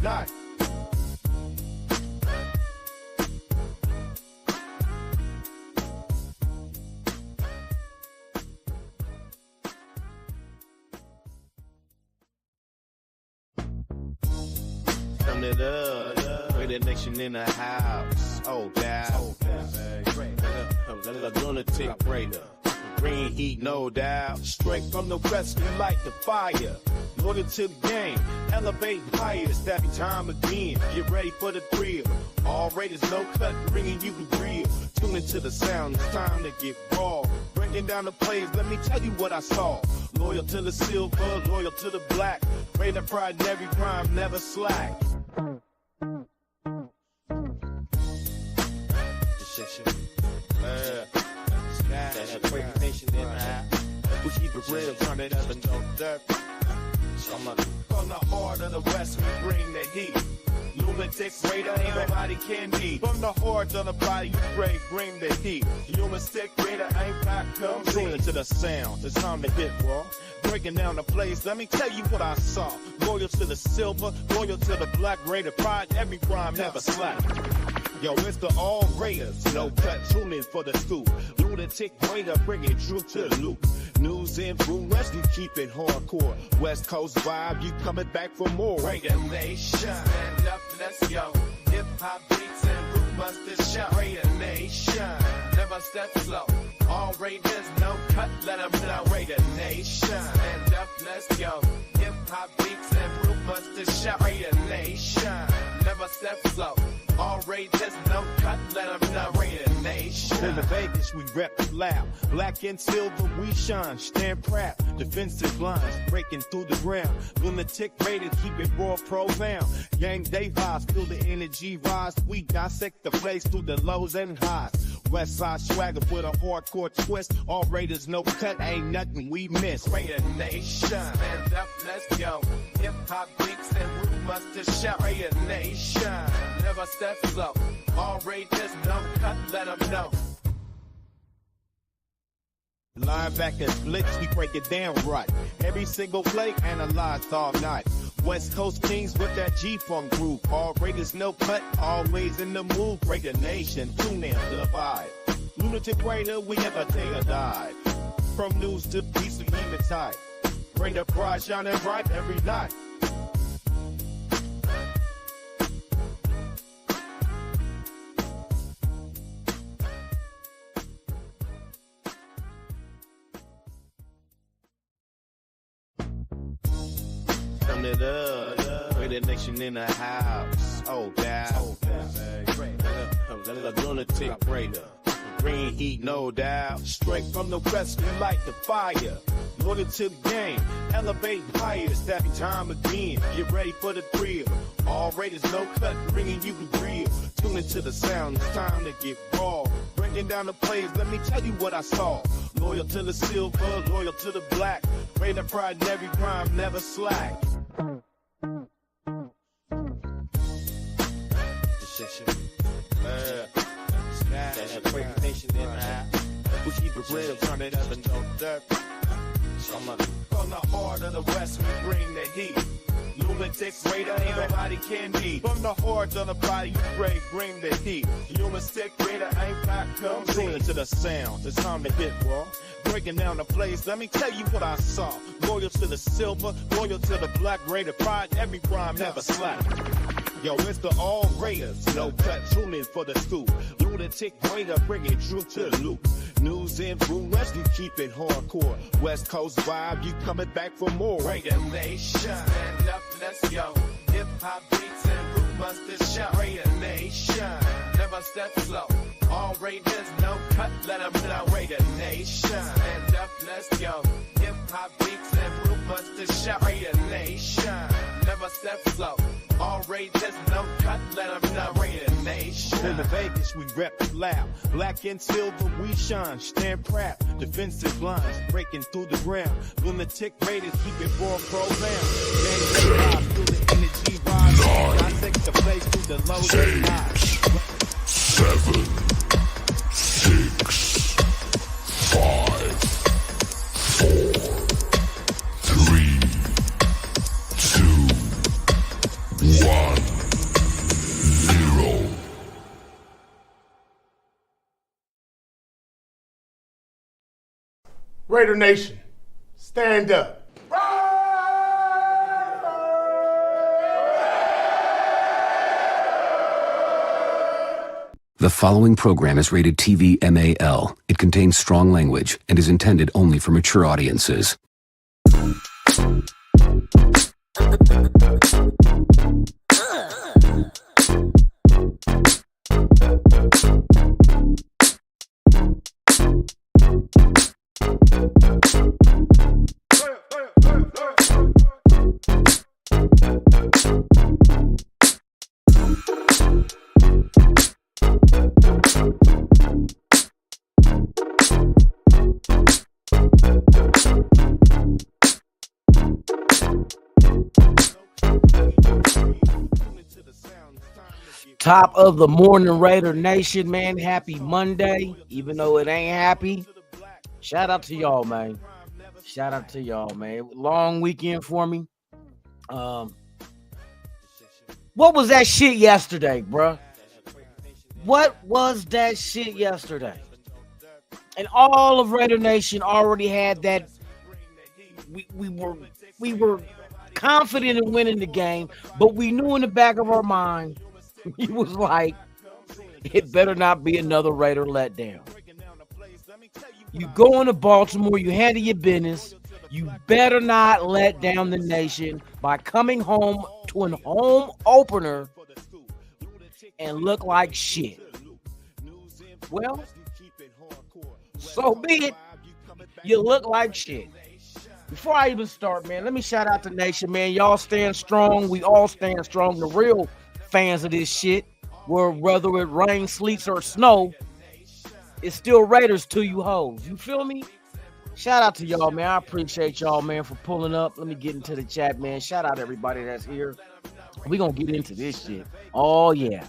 night. Turn it up, we're the nation in the house. Oh, God. A lunatic raider. Green heat, no doubt. Straight from the west, we light the fire. Loaded to the game, elevate higher. It's that time again. Get ready for the thrill. All Raiders, no cut, bringing you the real. Tune into the sound, it's time to get raw. Breaking down the plays, let me tell you what I saw. Loyal to the silver, loyal to the black. Raider pride in every crime, never slack. We keep it real, turn it up and don't dirt. From the heart of the West, we bring the heat. Lunatic Raider, ain't nobody can be. From the heart of the body, you bring the heat. Lunatic Raider, ain't got come. Tune into the sound, it's time to hit raw. Breaking down the plays, let me tell you what I saw. Loyal to the silver, loyal to the black. Raider pride, every rhyme never slack. Yo, it's the all Raiders, no cut, tune in for the scoop. Lunatic Raider, bringing truth to the loop. News influence, we keep it hardcore. West Coast vibe, you coming back for more. Raider Nation, stand up, let's go. Hip hop beats and root busters show. Raider Nation, never step slow. All Raiders, no cut, let them know. Raider Nation, stand up, let's go. Hip hop beats and root busters show. Raider Nation, never step slow. All Raiders, no cut, let them know. Raider Nation. In the Vegas, we rep loud. Black and silver, we shine. Stand proud. Defensive lines breaking through the ground. Lunatic Raiders, keep it raw profound. Game day vibes, feel the energy rise. We dissect the place through the lows and highs. West side swagger with a hardcore twist. All Raiders, no cut, ain't nothing we miss. Raider Nation, stand up, let's go. Hip hop beats and root busters shout. Raider Nation, never step slow. All Raiders, no cut, let them know. Linebackers blitz, we break it down right. Every single play analyzed all night. West Coast Kings with that G-Funk groove. All Raiders, no cut, always in the move. Raider Nation, tune in to the vibe. Lunatic Raider, we never take a dive. From news to peace, we keep it tight. Raider pride shining bright every night. Turn it up, we're the nation in the house. Oh, God. A lunatic Raider. Green heat, no doubt. Straight from the west, we light the fire. Loaded to the game, elevate higher. It's that time again. Get ready for the thrill. All Raiders, no cut, bringing you the real. Tune into the sound, it's time to get raw. Breaking down the plays, let me tell you what I saw. Loyal to the silver, loyal to the black. Raider pride in every crime, never slack. We keep it real, turn it up and don't dirt. From the heart of the West, we bring the heat. Lunatic Raider, ain't nobody can be. From the heart of the body, you bring the heat. Lunatic Raider, ain't got come. Tune into the sound, it's time to hit raw. Breaking down the plays, let me tell you what I saw. Loyal to the silver, loyal to the black. Raider pride, every rhyme never slack. Yo, it's the all Raiders, no cut, tune in for the scoop. Lunatic Raider, bringing truth to the loop. News influence, we keep it hardcore. West Coast vibe, you coming back for more. Raider Nation, stand up, let's go. Hip hop beats and root busters shout. Raider Nation, never step slow. All Raiders, no cut, let them know. Raider Nation, stand up, let's go. Hip hop beats and root busters shout. Raider Nation, never step slow. All Raiders, no cut, let them know. Raider Nation. In the Vegas, we rep loud. Black and silver, we shine. Stand proud. Defensive lines breaking through the ground. Lunatic Raiders, keep it raw program. Man, through the energy rise. Dissect the place through the lows and highs. 7, 6, 5, 4, 3, 2, 1. Raider Nation, stand up. The following program is rated TV MAL. It contains strong language and is intended only for mature audiences. Top of the morning, Raider Nation, man. Happy Monday, even though it ain't happy. Shout out to y'all, man. Shout out to y'all, man. Long weekend for me. What was that shit yesterday, bruh? What was that shit yesterday? And all of Raider Nation already had that. We were confident in winning the game, but we knew in the back of our mind, he was like, it better not be another Raider letdown. You go into Baltimore, you handle your business. You better not let down the nation by coming home to an home opener and look like shit. Well, so be it. You look like shit. Before I even start, man, let me shout out the nation, man. Y'all stand strong. We all stand strong. The real fans of this shit, where whether it rains, sleets, or snow, it's still Raiders to you hoes. You feel me? Shout out to y'all, man. I appreciate y'all, man, for pulling up. Let me get into the chat, man. Shout out everybody that's here. We gonna get into this shit. Oh, yeah.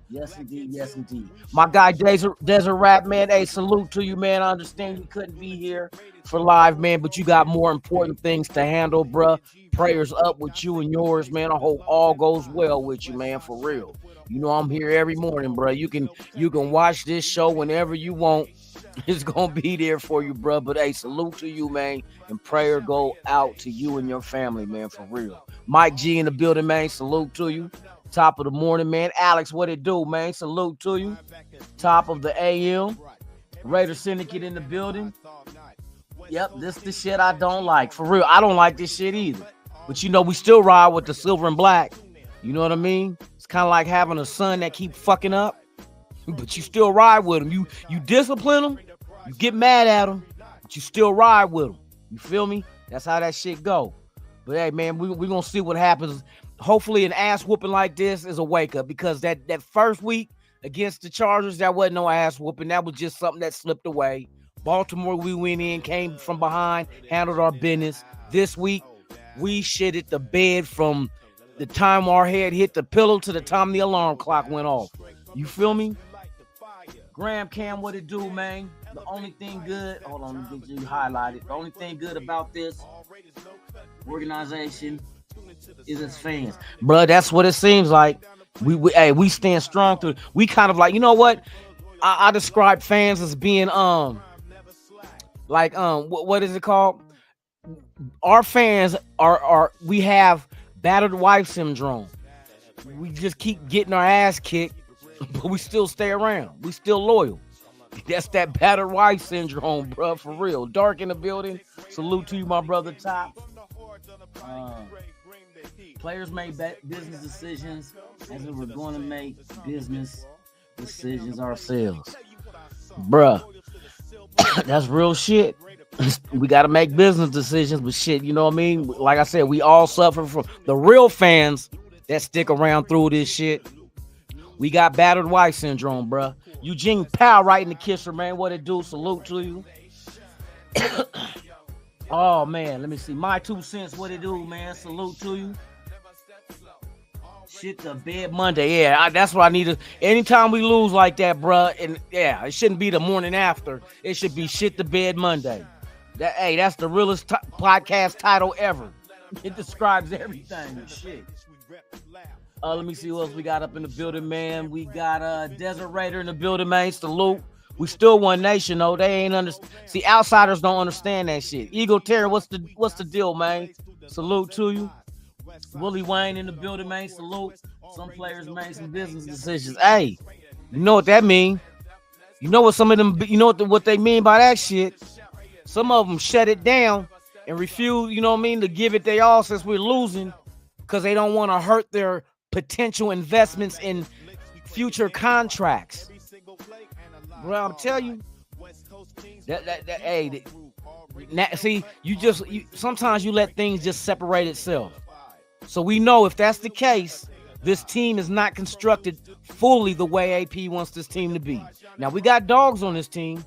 Yes, indeed. Yes, indeed. My guy, Desert Rap, man. Hey, salute to you, man. I understand you couldn't be here for live, man, but you got more important things to handle, bruh. Prayers up with you and yours, man. I hope all goes well with you, man, for real. You know I'm here every morning, bruh. You can watch this show whenever you want. It's gonna be there for you, bruh. But hey, salute to you, man, and prayer go out to you and your family, man, for real. Mike G in the building, man. Salute to you. Top of the morning, man. Alex, what it do, man? Salute to you. Top of the AM. Raider Syndicate in the building. Yep, this the shit I don't like. For real, I don't like this shit either. But, you know, we still ride with the silver and black. You know what I mean? It's kind of like having a son that keep fucking up. But you still ride with him. You discipline him. You get mad at him. But you still ride with him. You feel me? That's how that shit go. But, hey, man, we going to see what happens. Hopefully an ass whooping like this is a wake up, because that first week against the Chargers, that wasn't no ass whooping. That was just something that slipped away. Baltimore, we went in, came from behind, handled our business. This week, we shitted the bed from the time our head hit the pillow to the time the alarm clock went off. You feel me? Graham Cam, what it do, man? The only thing good, hold on, let me get you highlighted. The only thing good about this organization is its fans. Bruh, that's what it seems like. We stand strong through. We kind of like, you know what? I describe fans as being what is it called? Our fans are we have battered wife syndrome. We just keep getting our ass kicked, but we still stay around. We still loyal. That's that battered wife syndrome, bro, for real. Dark in the building. Salute to you, my brother Top. Players made business decisions as we were going to make business decisions ourselves. Bruh, that's real shit. We got to make business decisions, but shit, you know what I mean? Like I said, we all suffer from the real fans that stick around through this shit. We got battered wife syndrome, bruh. Eugene Powell right in the kisser, man. What it do? Salute to you. Oh, man, let me see. My 2 cents, what it do, man? Salute to you. Shit the bed Monday. Yeah, that's what I need to. Anytime we lose like that, bruh, and yeah, it shouldn't be the morning after. It should be shit the bed Monday. That's the realest podcast title ever. It describes everything. Shit. Let me see who else we got up in the building, man. We got Desert Raider in the building, man. Salute. We still one nation, though. They ain't see, outsiders don't understand that shit. Eagle Terry, what's the deal, man? Salute to you. Willie Wayne in the building, man. Salute. Some players made some business decisions. Hey, you know what that mean? You know what some of them, you know what they mean by that shit? Some of them shut it down and refuse, you know what I mean, to give it they all since we're losing because they don't want to hurt their potential investments in future contracts. Bro, I'm telling you, see, sometimes you let things just separate itself. So we know if that's the case, this team is not constructed fully the way AP wants this team to be. Now we got dogs on this team.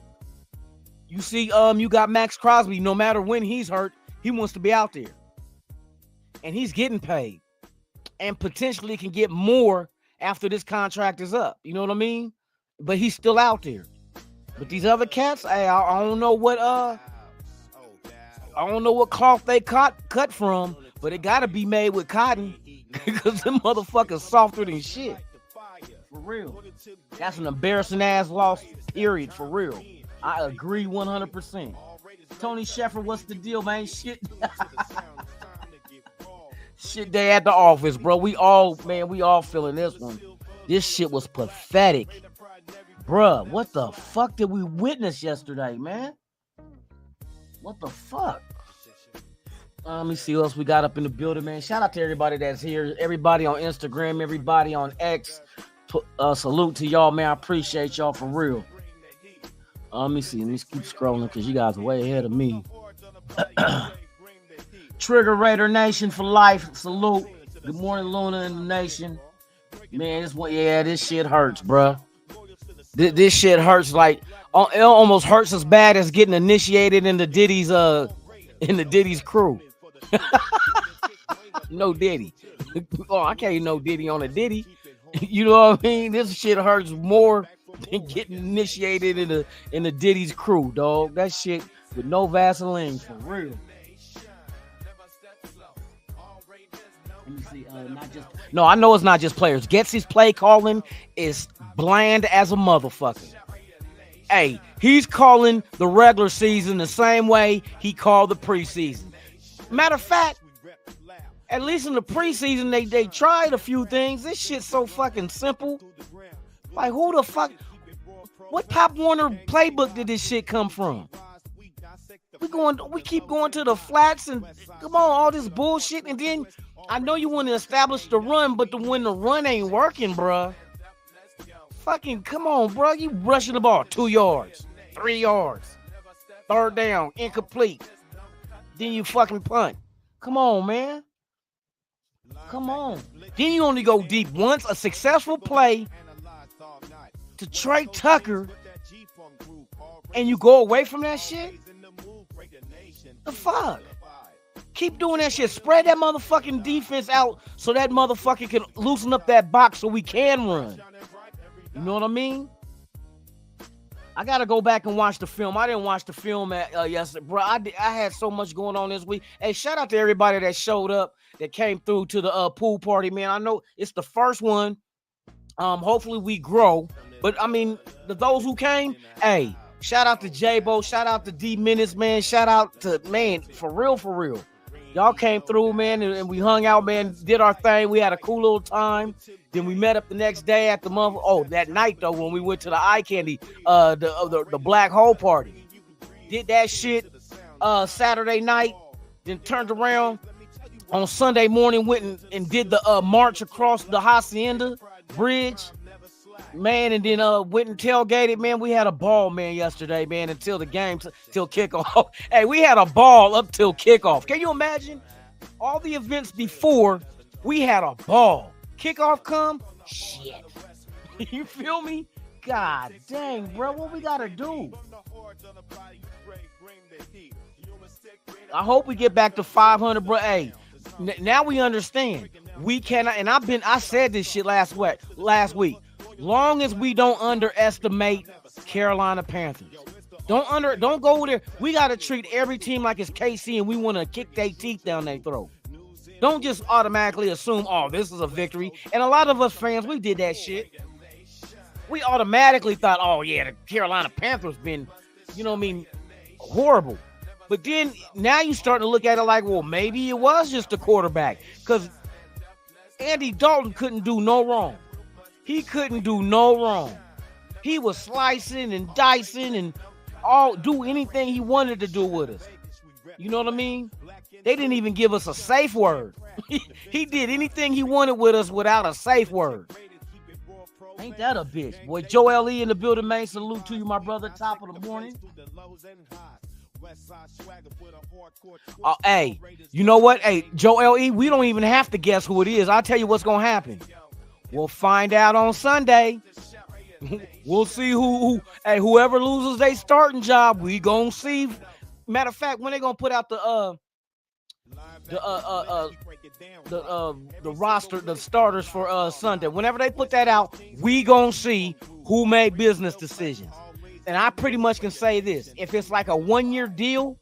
You see, you got Max Crosby. No matter when he's hurt, he wants to be out there, and he's getting paid, and potentially can get more after this contract is up. You know what I mean? But he's still out there. But these other cats, hey, I don't know what cloth they cut from, but it gotta be made with cotton because them motherfuckers softer than shit. For real. That's an embarrassing ass loss, period, for real. I agree 100%. Tony Sheffer, what's the deal, man? Shit. Shit day at the office, bro. We all feeling this one. This shit was pathetic. Bruh, what the fuck did we witness yesterday, man? What the fuck? Let me see who else we got up in the building, man. Shout out to everybody that's here. Everybody on Instagram, everybody on X. Salute to y'all, man. I appreciate y'all for real. Let me see. Let me keep scrolling because you guys are way ahead of me. Trigger Raider Nation for life. Salute. Good morning, Luna and the Nation. Man, this shit hurts, bruh. This shit hurts like it almost hurts as bad as getting initiated into Diddy's crew. No Diddy. Oh, I can't know Diddy on a Diddy. You know what I mean? This shit hurts more than getting initiated in the Diddy's crew, dog. That shit with no Vaseline, for real. Let me see. I know it's not just players. Getsy's play calling is bland as a motherfucker. Hey, he's calling the regular season the same way he called the preseason. Matter of fact, at least in the preseason, they tried a few things. This shit's so fucking simple. Like, who the fuck? What Pop Warner playbook did this shit come from? We keep going to the flats and come on, all this bullshit, and then I know you want to establish the run, but when the run ain't working, bruh. Fucking come on, bro. You rushing the ball 2 yards, 3 yards, third down, incomplete. Then you fucking punt. Come on, man. Come on. Then you only go deep once. A successful play to Trey Tucker, and you go away from that shit? The fuck? Keep doing that shit. Spread that motherfucking defense out so that motherfucker can loosen up that box so we can run. You know what I mean? I got to go back and watch the film. I didn't watch the film yesterday. Bro, I had so much going on this week. Hey, shout out to everybody that showed up, that came through to the pool party, man. I know it's the first one. Hopefully we grow. But, I mean, those who came, hey, shout out to J-Bo. Shout out to D-Minutes, man. Shout out to, man, for real, for real. Y'all came through, man, and we hung out, man, did our thing. We had a cool little time. Then we met up the next day at the that night, though, when we went to the Eye Candy, the Black Hole Party. Did that shit Saturday night, then turned around on Sunday morning, went and did the march across the Hacienda Bridge, man, and then went and tailgated, man. We had a ball, man, yesterday, man, until the game, till kickoff. Hey, we had a ball up till kickoff. Can you imagine? All the events before, we had a ball. Kickoff come, shit. You feel me? God dang, bro, what we gotta do? I hope we get back to 500, bro. Hey, now we understand. We cannot, and I said this shit last week. Long as we don't underestimate Carolina Panthers. Don't go there. We gotta treat every team like it's KC and we want to kick their teeth down their throat. Don't just automatically assume, oh, this is a victory. And a lot of us fans, we did that shit. we automatically thought, oh yeah, the Carolina Panthers been, horrible. But then now you starting to look at it like, well, maybe it was just the quarterback, because Andy Dalton couldn't do no wrong. He couldn't do no wrong. He was slicing and dicing and do anything he wanted to do with us. You know what I mean? They didn't even give us a safe word. He did anything he wanted with us without a safe word. Ain't that a bitch? Boy, Joel E. in the building, man. Salute to you, my brother. Top of the morning. Hey, you know what? Hey, Joel E., we don't even have to guess who it is. I'll tell you what's going to happen. We'll find out on Sunday. We'll see whoever loses their starting job, we going to see. Matter of fact, when they going to put out the roster, the starters for Sunday, whenever they put that out, we gonna see who made business decisions. And I pretty much can say this: if it's like a 1-year deal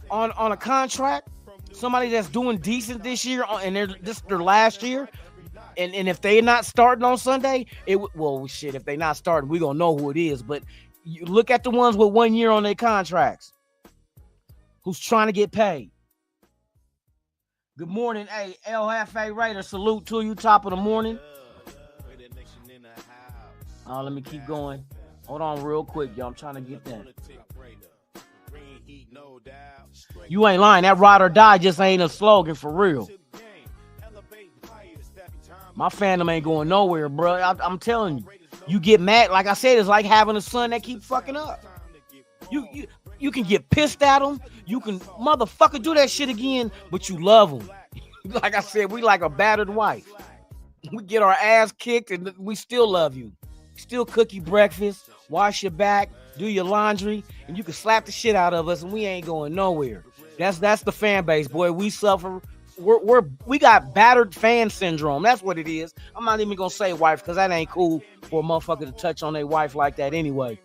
on a contract, somebody that's doing decent this year and this their last year, and if they're not starting on Sunday, if they're not starting, we gonna know who it is. But you look at the ones with 1 year on their contracts, who's trying to get paid. Good morning, hey, LFA Raider. Salute to you, top of the morning. Let me keep going. Hold on real quick, y'all. I'm trying to get that. You ain't lying. That ride or die just ain't a slogan for real. My fandom ain't going nowhere, bro. I'm telling you. You get mad. Like I said, it's like having a son that keep fucking up. You can get pissed at them. You can motherfucker do that shit again, but you love them. Like I said, we like a battered wife. We get our ass kicked and we still love you. Still cook you breakfast, wash your back, do your laundry, and you can slap the shit out of us and we ain't going nowhere. That's the fan base, boy. We suffer. We got battered fan syndrome. That's what it is. I'm not even gonna say wife because that ain't cool for a motherfucker to touch on their wife like that anyway.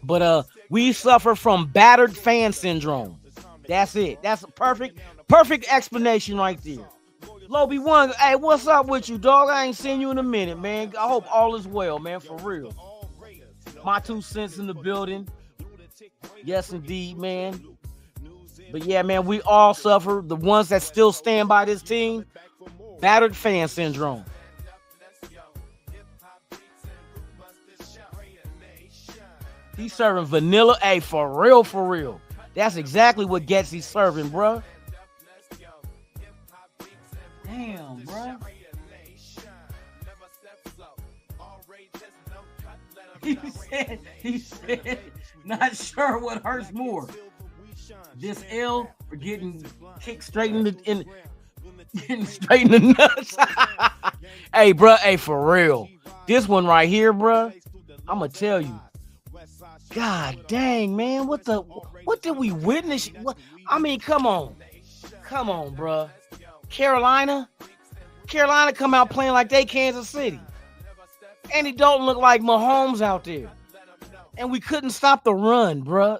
But we suffer from battered fan syndrome. That's it. That's a perfect explanation right there. Lobby One, hey, what's up with you, dog? I ain't seen you in a minute, man. I hope all is well, man, for real. My 2 cents in the building. Yes, indeed, man. But yeah, man, we all suffer. The ones that still stand by this team, battered fan syndrome. He's serving vanilla. Hey, for real. That's exactly what Getsy's serving, bro. Damn, bro. He said, not sure what hurts more. This L for getting kicked straight in the nuts. Hey, bro. Hey, for real. This one right here, bro. I'm gonna tell you. God dang, man. What did we witness? I mean, come on, bro. Carolina come out playing like they Kansas City. Andy Dalton looked like Mahomes out there. And we couldn't stop the run, bro.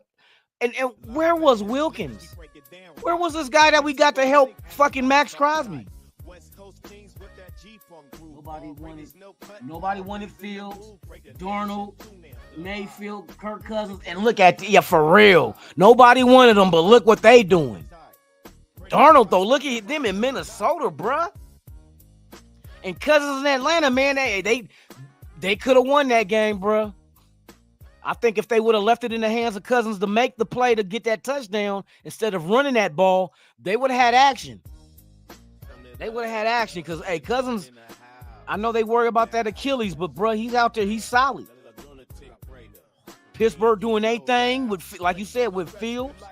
And where was Wilkins? Where was this guy that we got to help fucking Max Crosby? Nobody wanted Fields, Darnold, Mayfield, Kirk Cousins, and look at for real. Nobody wanted them, but look what they doing. Darnold, though, look at them in Minnesota, bruh. And Cousins in Atlanta, man, they could have won that game, bruh. I think if they would have left it in the hands of Cousins to make the play to get that touchdown instead of running that ball, they would have had action. They would have had action because, hey, Cousins, I know they worry about that Achilles, but, bruh, he's out there. He's solid. Pittsburgh doing their thing, with, like you said, with Fields.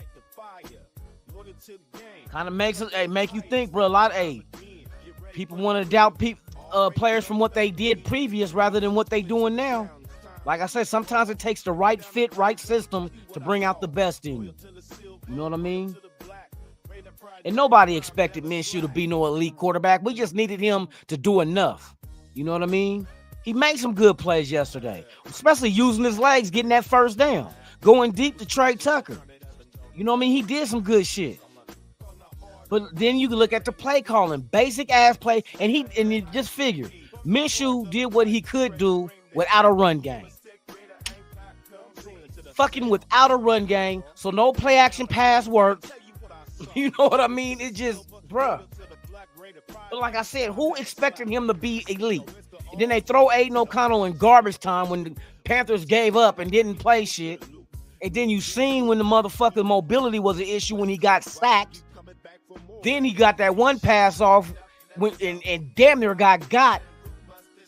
Kind of makes it, make you think, bro. A lot of people want to doubt players from what they did previous rather than what they doing now. Like I said, sometimes it takes the right fit, right system to bring out the best in you. You know what I mean? And nobody expected Minshew to be no elite quarterback. We just needed him to do enough. You know what I mean? He made some good plays yesterday, especially using his legs, getting that first down, going deep to Trey Tucker. You know what I mean? He did some good shit. But then you can look at the play calling, basic ass play, and you just figure Minshew did what he could do without a run game. Fucking without a run game, so no play action pass works. You know what I mean? It just, bruh. But like I said, who expected him to be elite? And then they throw Aiden O'Connell in garbage time when the Panthers gave up and didn't play shit. And then you seen when the motherfucking mobility was an issue when he got sacked. Then he got that one pass off and damn near got.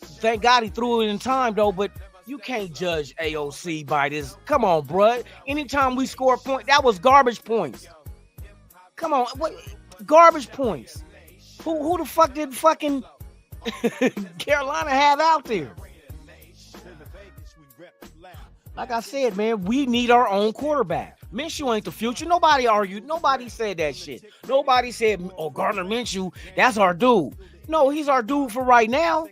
Thank God he threw it in time, though, but you can't judge AOC by this. Come on, bruh. Anytime we score a point, that was garbage points. Come on, what garbage points? Who the fuck did fucking Carolina have out there? Like I said, man, we need our own quarterback. Minshew ain't the future. Nobody argued. Nobody said that shit. Nobody said, oh, Gardner Minshew, that's our dude. No, he's our dude for right now.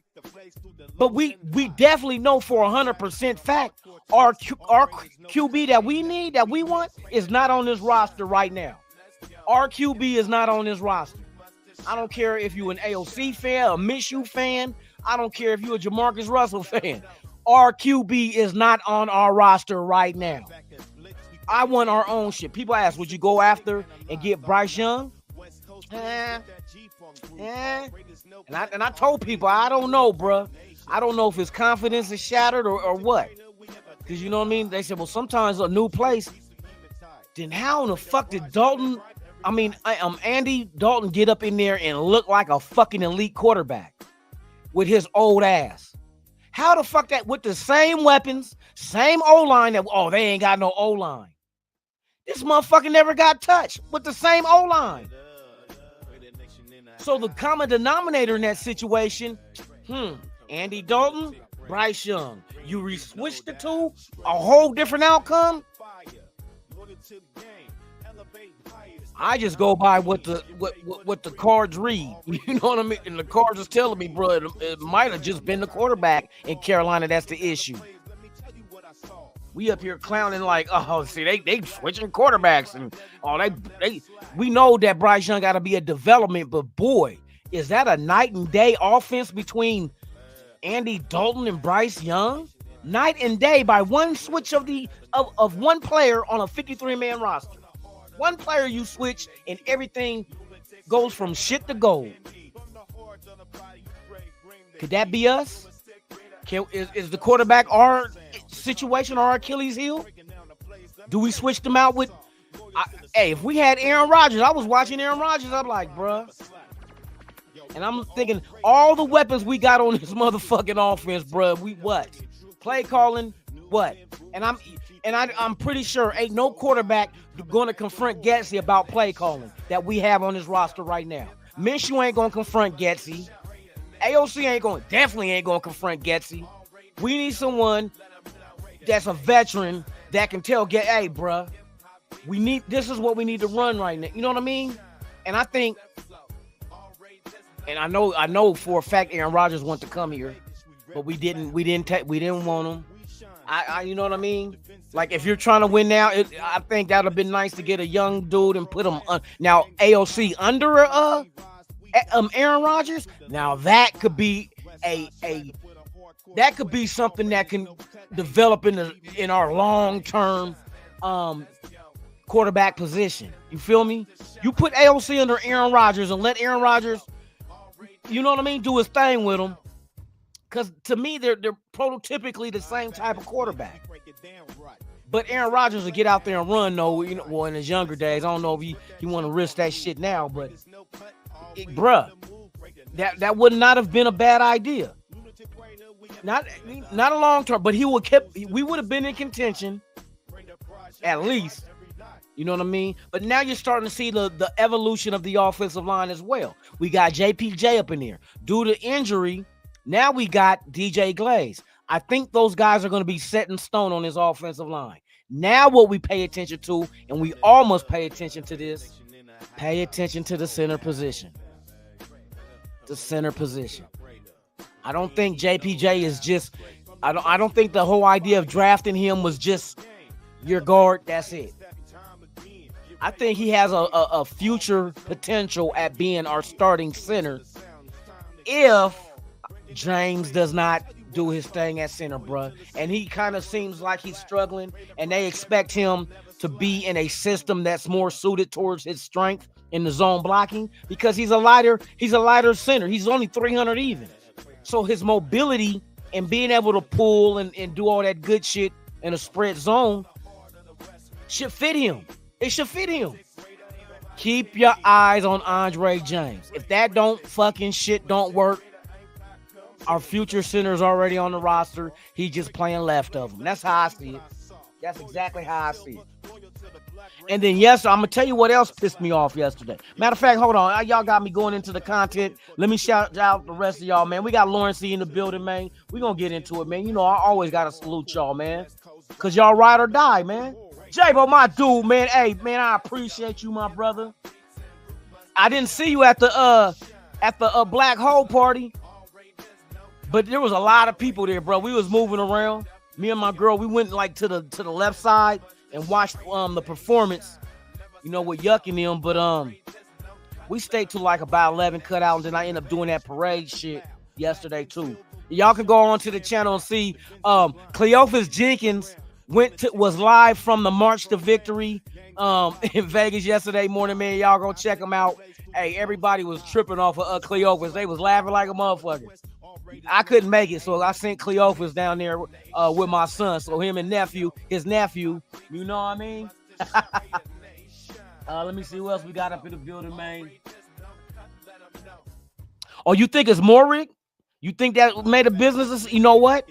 But we definitely know for 100% fact our QB that we need, that we want, is not on this roster right now. Our QB is not on this roster. I don't care if you're an AOC fan, a Minshew fan. I don't care if you're a Jamarcus Russell fan. Our QB is not on our roster right now. I want our own shit. People ask, would you go after and get Bryce Young? And I told people, I don't know, bro. I don't know if his confidence is shattered or what. Because you know what I mean? They said, well, sometimes a new place. Then how in the fuck did Andy Dalton get up in there and look like a fucking elite quarterback with his old ass? How the fuck that with the same weapons, same O-line they ain't got no O-line. This motherfucker never got touched with the same O-line. So the common denominator in that situation, Andy Dalton, Bryce Young. You switch the two, a whole different outcome. I just go by what the cards read. You know what I mean? And the cards is telling me, bro, it might have just been the quarterback in Carolina. That's the issue. We up here clowning like, oh, see, they switching quarterbacks and we know that Bryce Young got to be a development, but boy, is that a night and day offense between Andy Dalton and Bryce Young? Night and day by one switch of one player on a 53-man roster. One player you switch and everything goes from shit to gold. Could that be us? Is the quarterback our situation, our Achilles heel? Do we switch them out with? If we had Aaron Rodgers, I was watching Aaron Rodgers. I'm like, bruh. And I'm thinking all the weapons we got on this motherfucking offense, bruh. We what? Play calling, what? And I'm pretty sure ain't no quarterback going to confront Getsy about play calling that we have on this roster right now. Minshew ain't going to confront Getsy. AOC definitely ain't going to confront Getsy. We need someone that's a veteran that can tell hey, bruh, this is what we need to run right now. You know what I mean? And I think, and I know for a fact Aaron Rodgers wanted to come here, but we didn't want him. You know what I mean? Like if you're trying to win now, I think that would have been nice to get a young dude and put him now AOC under Aaron Rodgers. Now that could be that could be something that can develop in our long-term quarterback position. You feel me? You put AOC under Aaron Rodgers and let Aaron Rodgers, you know what I mean, do his thing with him. Because to me, they're prototypically the same type of quarterback. But Aaron Rodgers will get out there and run, though. You know, well, in his younger days, I don't know if he want to risk that shit now, but bruh, that would not have been a bad idea. Not a long term, but we would have been in contention at least. You know what I mean? But now you're starting to see the evolution of the offensive line as well. We got JPJ up in there. Due to injury, now we got DJ Glaze. I think those guys are going to be set in stone on this offensive line. Now what we pay attention to, and we all must pay attention to this, pay attention to the center position. The center position. I don't think JPJ is just, I don't think the whole idea of drafting him was just your guard, that's it. I think he has a future potential at being our starting center if James does not do his thing at center, bruh. And he kind of seems like he's struggling, and they expect him to be in a system that's more suited towards his strength in the zone blocking because he's a lighter center. He's only 300 even. So his mobility and being able to pull and do all that good shit in a spread zone should fit him. It should fit him. Keep your eyes on Andre James. If that don't work, our future center's already on the roster. He just playing left of him. That's how I see it. That's exactly how I see it. And then, yes, I'm going to tell you what else pissed me off yesterday. Matter of fact, hold on. Y'all got me going into the content. Let me shout out the rest of y'all, man. We got Lawrence C in the building, man. We going to get into it, man. You know, I always got to salute y'all, man, because y'all ride or die, man. J-Bo, my dude, man. Hey, man, I appreciate you, my brother. I didn't see you at the Black Hole party, but there was a lot of people there, bro. We was moving around. Me and my girl, we went like to the left side and watched the performance, you know, with Yuck and them. But we stayed to like about 11 cut out, and then I ended up doing that parade shit yesterday too. Y'all can go on to the channel and see Cleophas Jenkins was live from the March to Victory in Vegas yesterday morning, man. Y'all go check him out. Hey, everybody was tripping off of Cleophas. They was laughing like a motherfucker. I couldn't make it, so I sent Cleophas down there with my son. So him and his nephew, you know what I mean? Let me see who else we got up in the building, man. Oh, you think it's Morick? You think that made a business? You know what?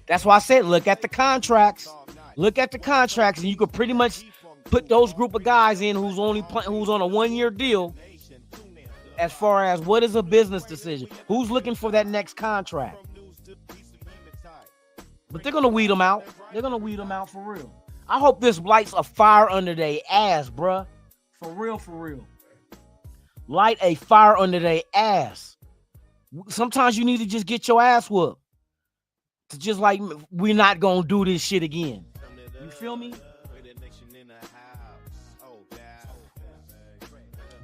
That's why I said look at the contracts. Look at the contracts, and you could pretty much put those group of guys in who's on a 1-year deal. As far as what is a business decision, who's looking for that next contract? But they're gonna weed them out. They're gonna weed them out for real. I hope this lights a fire under their ass, bruh. For real, for real. Light a fire under their ass. Sometimes you need to just get your ass whooped. To just like, we're not gonna do this shit again. You feel me?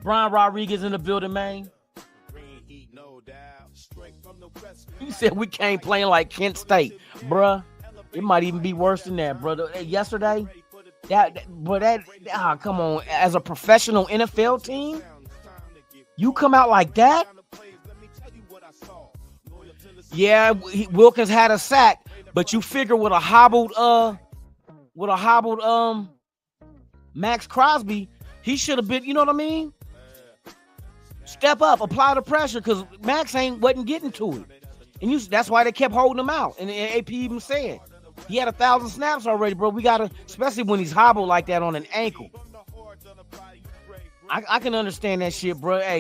Brian Rodriguez in the building, man. You said we can't play like Kent State, bruh. It might even be worse than that, brother. Yesterday, come on. As a professional NFL team, you come out like that? Yeah, Wilkins had a sack, but you figure with a hobbled Max Crosby, he should have been, you know what I mean? Step up, apply the pressure, because Max wasn't getting to it. And that's why they kept holding him out. And AP even said, he had 1,000 snaps already, bro. We got to, especially when he's hobbled like that on an ankle. I can understand that shit, bro. Hey,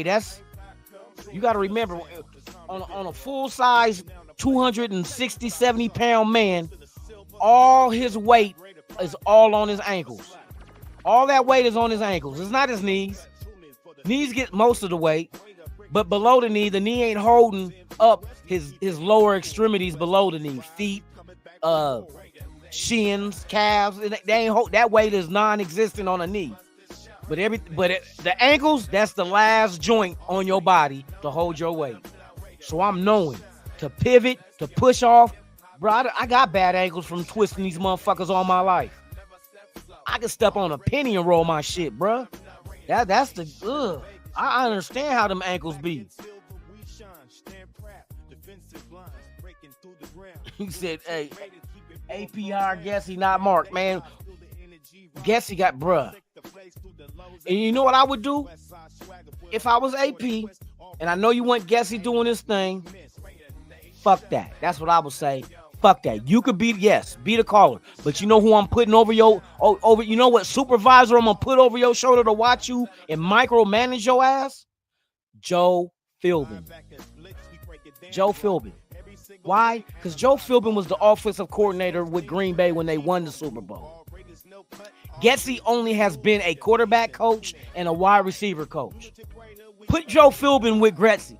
you got to remember, on a full-size 260, 70-pound man, all his weight is all on his ankles. All that weight is on his ankles. It's not his knees. Knees get most of the weight, but below the knee ain't holding up his lower extremities below the knee. Feet, shins, calves. They ain't that weight is non-existent on a knee. But the ankles, that's the last joint on your body to hold your weight. So I'm knowing to pivot, to push off. Bro, I got bad ankles from twisting these motherfuckers all my life. I can step on a penny and roll my shit, bro. That's the I understand how them ankles be. He said, hey, APR, guess he not marked, man. Guess he got bruh. And you know what I would do? If I was AP, and I know you want Gessie doing this thing, fuck that. That's what I would say. Fuck that. You could be the caller. But you know who I'm putting over you know what supervisor I'm going to put over your shoulder to watch you and micromanage your ass? Joe Philbin. Joe Philbin. Why? Because Joe Philbin was the offensive coordinator with Green Bay when they won the Super Bowl. Gessie only has been a quarterback coach and a wide receiver coach. Put Joe Philbin with Gessie.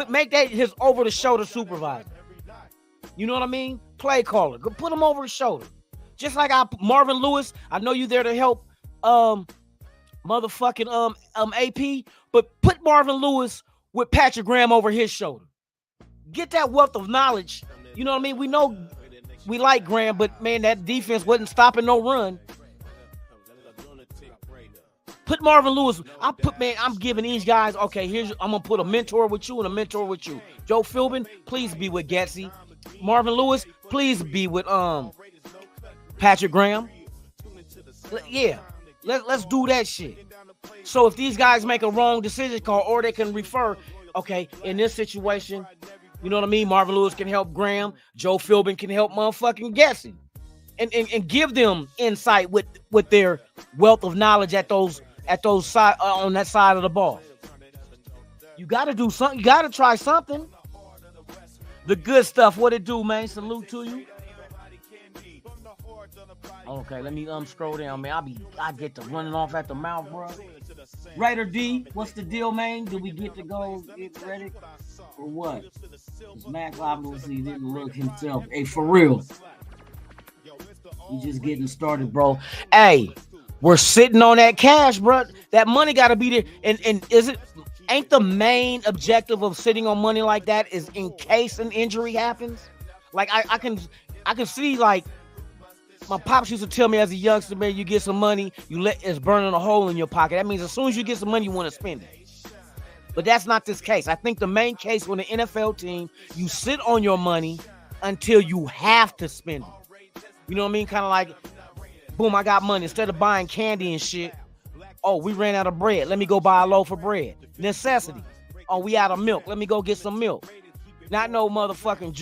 Make that his over-the-shoulder supervisor. You know what I mean? Play caller. Go put him over his shoulder. Just like Marvin Lewis, I know you there to help AP, but put Marvin Lewis with Patrick Graham over his shoulder. Get that wealth of knowledge. You know what I mean? We know we like Graham, but man, that defense wasn't stopping no run. Put Marvin Lewis. I'm giving these guys, okay, I'm gonna put a mentor with you and a mentor with you. Joe Philbin, please be with Getsy. Marvin Lewis, please be with Patrick Graham. Yeah, let's do that shit. So if these guys make a wrong decision call, or they can refer, okay, in this situation, you know what I mean? Marvin Lewis can help Graham. Joe Philbin can help motherfucking Getsy. And give them insight with their wealth of knowledge at those side on that side of the ball. You got to do something. You got to try something. The good stuff. What it do, man? Salute to you. Okay, let me scroll down, man. I get to running off at the mouth, bro. Raider D, what's the deal, man? Do we get to go get ready or what? Max obviously didn't look himself. Hey, for real. You just getting started, bro. Hey, we're sitting on that cash, bro. That money got to be there. And ain't the main objective of sitting on money like that is in case an injury happens? Like I can see, like, my pops used to tell me as a youngster, man, you get some money, it's burning a hole in your pocket. That means as soon as you get some money, you want to spend it. But that's not this case. I think the main case with an NFL team, you sit on your money until you have to spend it. You know what I mean? Kind of like, boom, I got money. Instead of buying candy and shit, oh, we ran out of bread. Let me go buy a loaf of bread. Necessity. Oh, we out of milk. Let me go get some milk. Not no motherfucking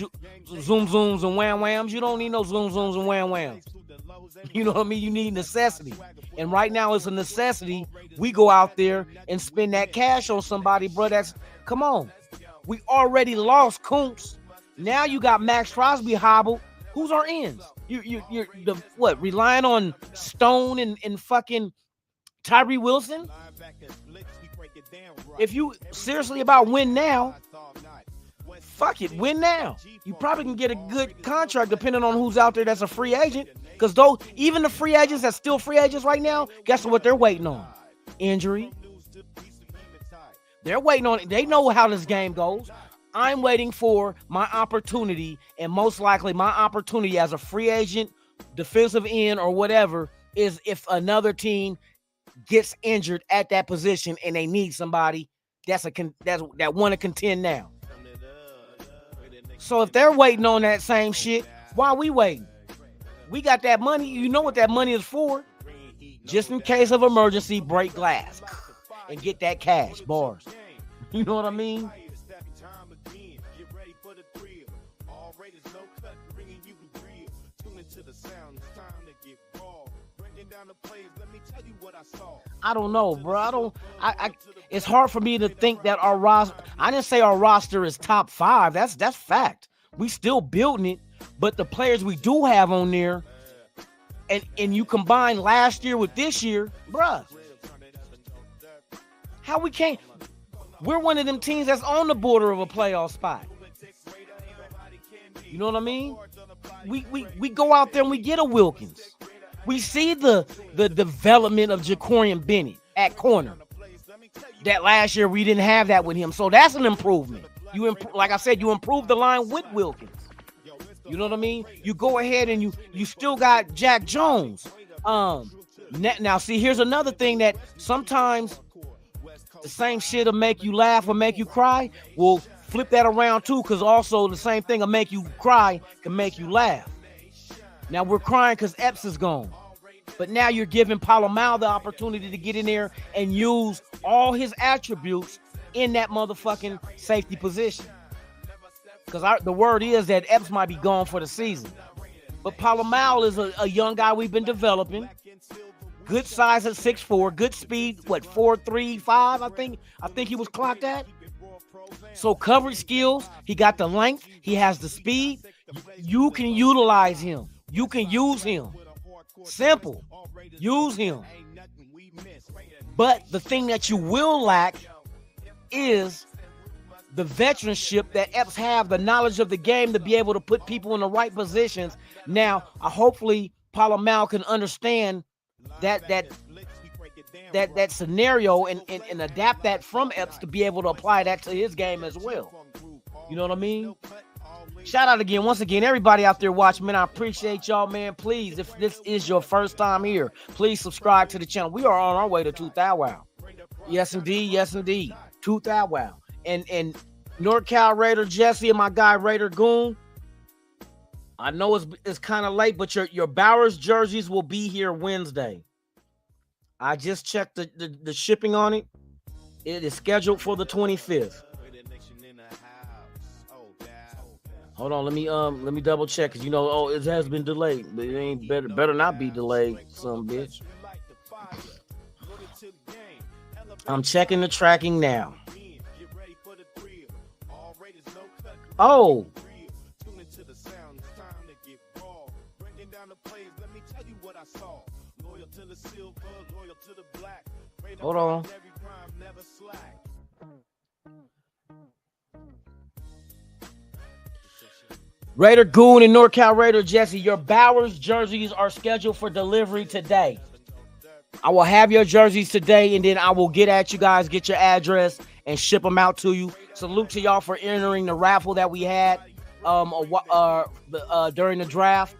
zoom zooms and wham whams. You don't need no zoom zooms and wham whams. You know what I mean? You need necessity. And right now it's a necessity. We go out there and spend that cash on somebody, bro. Come on. We already lost Kuntz. Now you got Max Crosby hobbled. Who's our ends? You're relying on Stone and fucking Tyree Wilson? If you seriously about win now, fuck it, win now. You probably can get a good contract depending on who's out there that's a free agent. Because even the free agents that's still free agents right now, guess what they're waiting on? Injury. They're waiting on it. They know how this game goes. I'm waiting for my opportunity, and most likely my opportunity as a free agent, defensive end, or whatever, is if another team gets injured at that position and they need somebody that want to contend now. So if they're waiting on that same shit, why are we waiting? We got that money. You know what that money is for? Just in case of emergency, break glass and get that cash, bars. You know what I mean? I don't know, bro. It's hard for me to think that our roster. I didn't say our roster is top 5. That's fact. We still building it, but the players we do have on there, and you combine last year with this year, bruh. How we can't? We're one of them teams that's on the border of a playoff spot. You know what I mean? We go out there and we get a Wilkins. We see the development of Jacorian Bennett at corner. That last year we didn't have that with him, so that's an improvement. Like I said, you improved the line with Wilkins. You know what I mean? You go ahead and you still got Jack Jones. Now see, here's another thing that sometimes the same shit will make you laugh or make you cry. We'll flip that around too, because also the same thing will make you cry can make you laugh. Now we're crying because Epps is gone. But now you're giving Palomar the opportunity to get in there and use all his attributes in that motherfucking safety position. Because the word is that Epps might be gone for the season. But Palomar is a young guy we've been developing. Good size at 6'4", good speed, 4.35, I think he was clocked at. So coverage skills, he got the length, he has the speed. You can utilize him. You can use him. Simple. Use him. But the thing that you will lack is the veteranship that Epps have, the knowledge of the game to be able to put people in the right positions. Now, hopefully Palomar can understand that scenario and adapt that from Epps to be able to apply that to his game as well. You know what I mean? Shout out again, once again, everybody out there watching, man. I appreciate y'all, man. Please, if this is your first time here, please subscribe to the channel. We are on our way to 2,000. Wow. Yes, indeed. Yes, indeed. 2,000. Wow. And NorCal Raider Jesse and my guy Raider Goon. I know it's kind of late, but your Bowers jerseys will be here Wednesday. I just checked the shipping on it. It is scheduled for the 25th. Hold on, let me double check, cause it has been delayed, but it ain't better not be delayed, some bitch. I'm checking the tracking now. Oh. Hold on. Raider Goon and NorCal Raider Jesse, your Bowers jerseys are scheduled for delivery today. I will have your jerseys today, and then I will get at you guys, get your address, and ship them out to you. Salute to y'all for entering the raffle that we had during the draft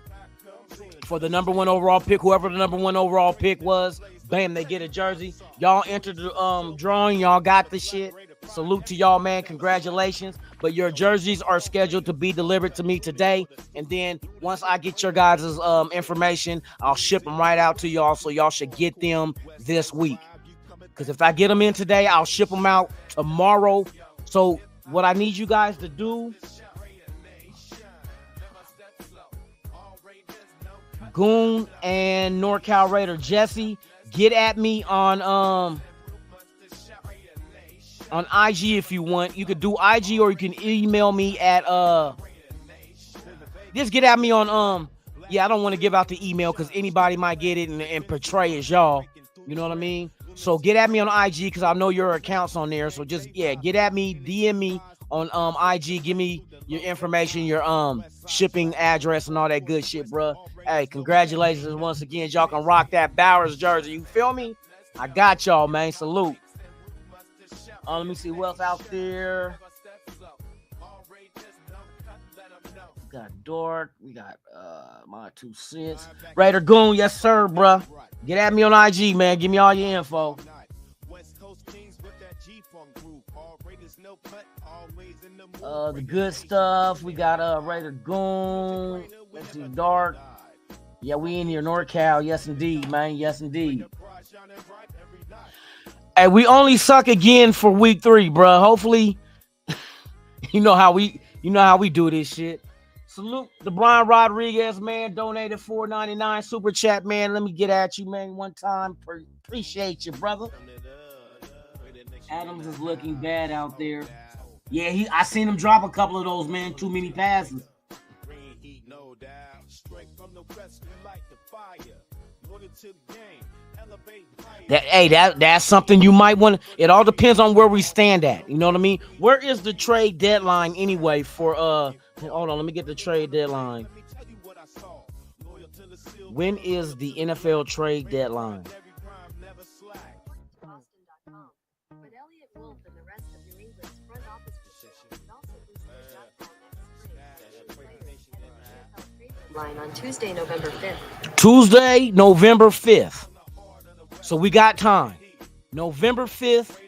for the number 1 overall pick. Whoever the number 1 overall pick was, bam, they get a jersey. Y'all entered the drawing. Y'all got the shit. Salute to y'all, man. Congratulations. But your jerseys are scheduled to be delivered to me today. And then once I get your guys' information, I'll ship them right out to y'all. So y'all should get them this week. Because if I get them in today, I'll ship them out tomorrow. So what I need you guys to do, Goon and NorCal Raider Jesse, get at me on IG if you want. You could do IG or you can email me at just get at me on I don't want to give out the email because anybody might get it and portray as y'all. You know what I mean? So get at me on IG because I know your account's on there. So just get at me, DM me on IG. Give me your information, your shipping address and all that good shit, bro. Hey, congratulations once again. Y'all can rock that Bowers jersey. You feel me? I got y'all, man. Salute. Let me see what's out there. We got Dork. We got my 2 cents. Raider Goon, yes sir, bro. Get at me on IG, man. Give me all your info. The good stuff. We got Raider Goon. Let's see, Dark. Yeah, we in here, NorCal. Yes indeed, man. Yes indeed. Hey, we only suck again for week 3, bro. Hopefully, you know how we do this shit. Salute to Brian Rodriguez, man. Donated $4.99 super chat, man. Let me get at you, man, one time. Appreciate you, brother. Adams is looking bad out there. Yeah, I seen him drop a couple of those, man. Too many passes. That's something you might want. It all depends on where we stand at. You know what I mean? Where is the trade deadline anyway for hold on, let me get the trade deadline. When is the NFL trade deadline? On Tuesday, November 5th. Tuesday, November 5th. So we got time. November 5th.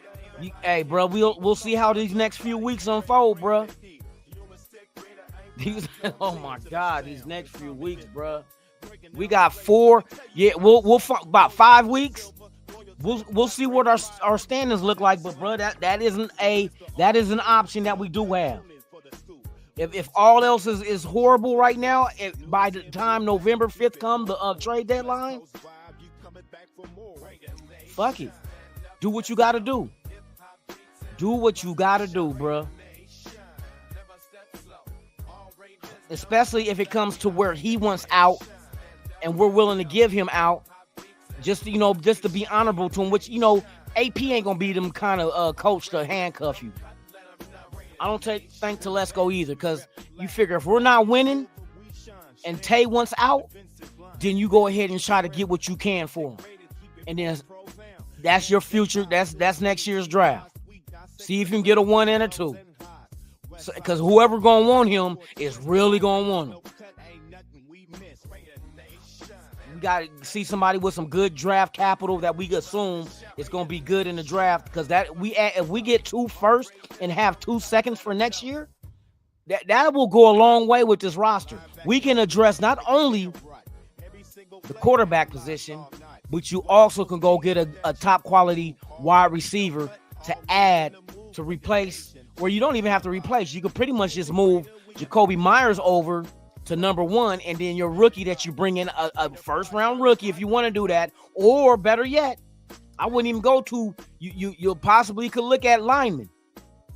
Hey, bro, we'll see how these next few weeks unfold, bro. Oh my God, these next few weeks, bro. We got 4. Yeah, we'll about 5 weeks. We'll see what our standings look like, but bro, that is an option that we do have. If all else is horrible right now, by the time November 5th come, the trade deadline, fuck it. Do what you got to do. Do what you got to do, bro. Especially if it comes to where he wants out and we're willing to give him out, just to be honorable to him, which, AP ain't going to be them kind of coach to handcuff you. I don't think Telesco either, because you figure if we're not winning and Tay wants out, then you go ahead and try to get what you can for him. And then that's your future. That's next year's draft. See if you can get a 1 and a 2. because whoever gonna want him is really gonna want him. We got to see somebody with some good draft capital that we assume is gonna be good in the draft, because if we get 2 firsts and have 2 seconds for next year, that will go a long way with this roster. We can address not only the quarterback position, but you also can go get a top quality wide receiver to add to replace, where you don't even have to replace. You can pretty much just move Jacoby Myers over to number 1, and then your rookie that you bring in, a first round rookie if you want to do that, or better yet, I wouldn't even go to you possibly could look at linemen,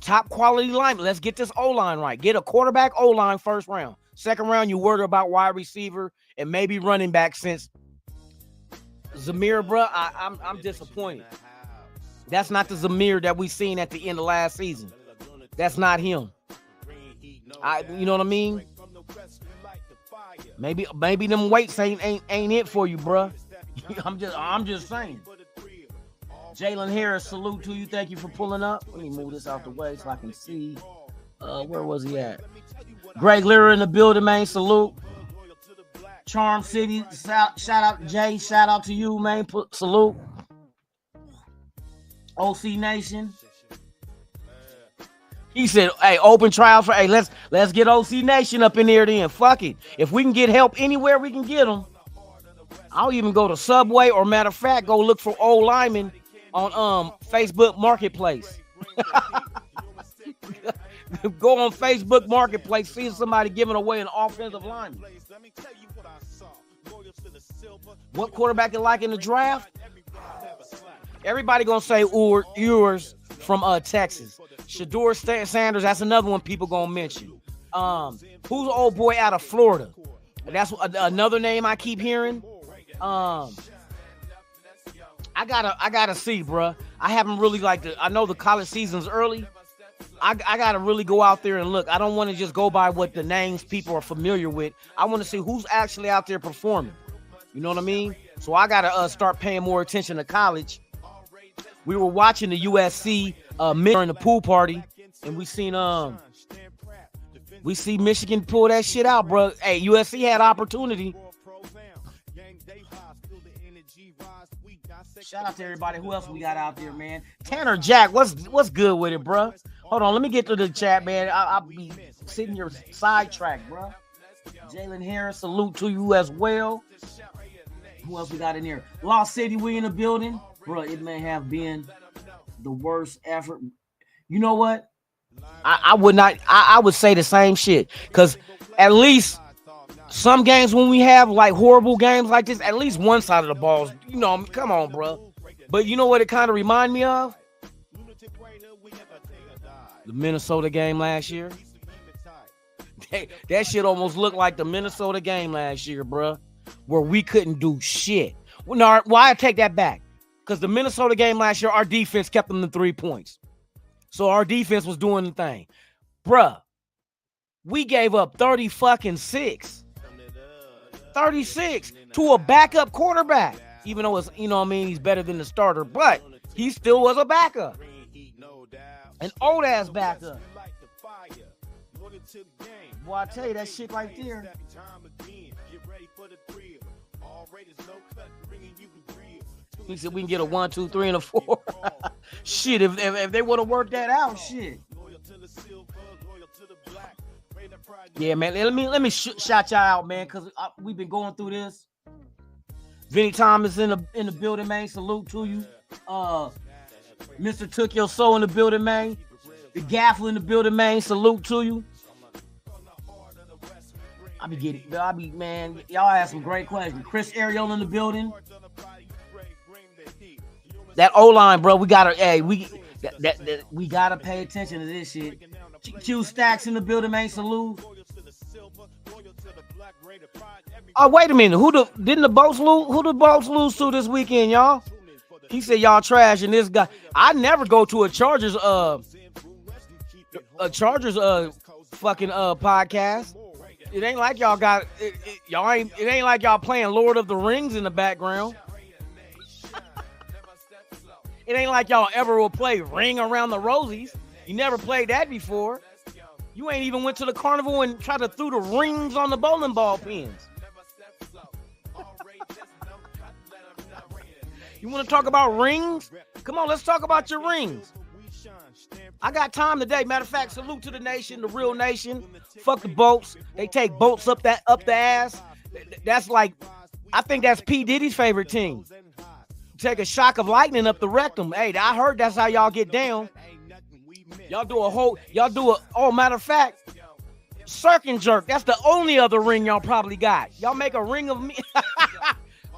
top quality linemen. Let's get this O-line right. Get a quarterback O-line first round. Second round, you worry about wide receiver and maybe running back, since Zamir, bro, I'm disappointed. That's not the Zamir that we seen at the end of last season. That's not him. You know what I mean? Maybe them weights ain't it for you, bro. I'm just saying. Jalen Harris, salute to you. Thank you for pulling up. Let me move this out the way so I can see. Where was he at? Greg Lear in the building, man. Salute. Charm City. Shout out Jay. Shout out to you, man. Salute. OC Nation. He said, hey, open trial for, hey, let's get OC Nation up in there then. Fuck it. If we can get help anywhere we can get them, I'll even go to Subway, or matter of fact, go look for old linemen on Facebook Marketplace. Go on Facebook Marketplace, see somebody giving away an offensive lineman. What quarterback you like in the draft? Everybody gonna say Ewers from Texas. Shador Sanders, that's another one people gonna mention. Who's the old boy out of Florida? That's another name I keep hearing. I gotta see, bruh. I haven't really I know the college season's early. I gotta really go out there and look. I don't want to just go by what the names people are familiar with. I want to see who's actually out there performing. You know what I mean? So I gotta start paying more attention to college. We were watching the USC during the pool party, and we see Michigan pull that shit out, bro. Hey, USC had opportunity. Shout out to everybody. Who else we got out there, man? Tanner Jack, what's good with it, bro? Hold on, let me get to the chat, man. I'll be sitting here sidetracked, bro. Jalen Harris, salute to you as well. Who else we got in here? Lost City, we in the building. Bro, it may have been the worst effort. You know what? I would say the same shit. Because at least some games when we have like horrible games like this, at least one side of the balls, you know, come on, bro. But you know what it kind of remind me of? The Minnesota game last year. That shit almost looked like the Minnesota game last year, bro, where we couldn't do shit. Well, no, I take that back. Because the Minnesota game last year, our defense kept them to 3 points. So our defense was doing the thing. Bruh, we gave up 36 to a backup quarterback. Even though it's, you know what I mean, he's better than the starter, but he still was a backup. An old ass backup. Boy, I tell you, that shit right there. He said we can get a 1, 2, 3, and a 4. Shit, if they would have worked that out, shit. Yeah, man. Let me shout y'all out, man, because we've been going through this. Vinny Thomas in the building, man. Salute to you. Mr. Took Your Soul in the building, man. The Gaffle in the building, man. Salute to you. Man. Y'all ask some great questions. Chris Ariel in the building. That O-line, bro, we gotta pay attention to this shit. Q Stacks in the building, man. Salute. Oh, wait a minute. Didn't the Bolts lose? Who the Bolts lose to this weekend, y'all? He said y'all trash and this guy. I never go to a Chargers fucking podcast. It ain't like y'all got it ain't like y'all playing Lord of the Rings in the background. It ain't like y'all ever will play Ring Around the Rosies. You never played that before. You ain't even went to the carnival and tried to throw the rings on the bowling ball pins. You want to talk about rings? Come on, let's talk about your rings. I got time today. Matter of fact, salute to the nation, the real nation. Fuck the boats. They take boats up the ass. That's like, I think that's P. Diddy's favorite team. Take a shock of lightning up the rectum. Hey, I heard that's how y'all get down. Matter of fact, circ and jerk. That's the only other ring y'all probably got. Y'all make a ring of me.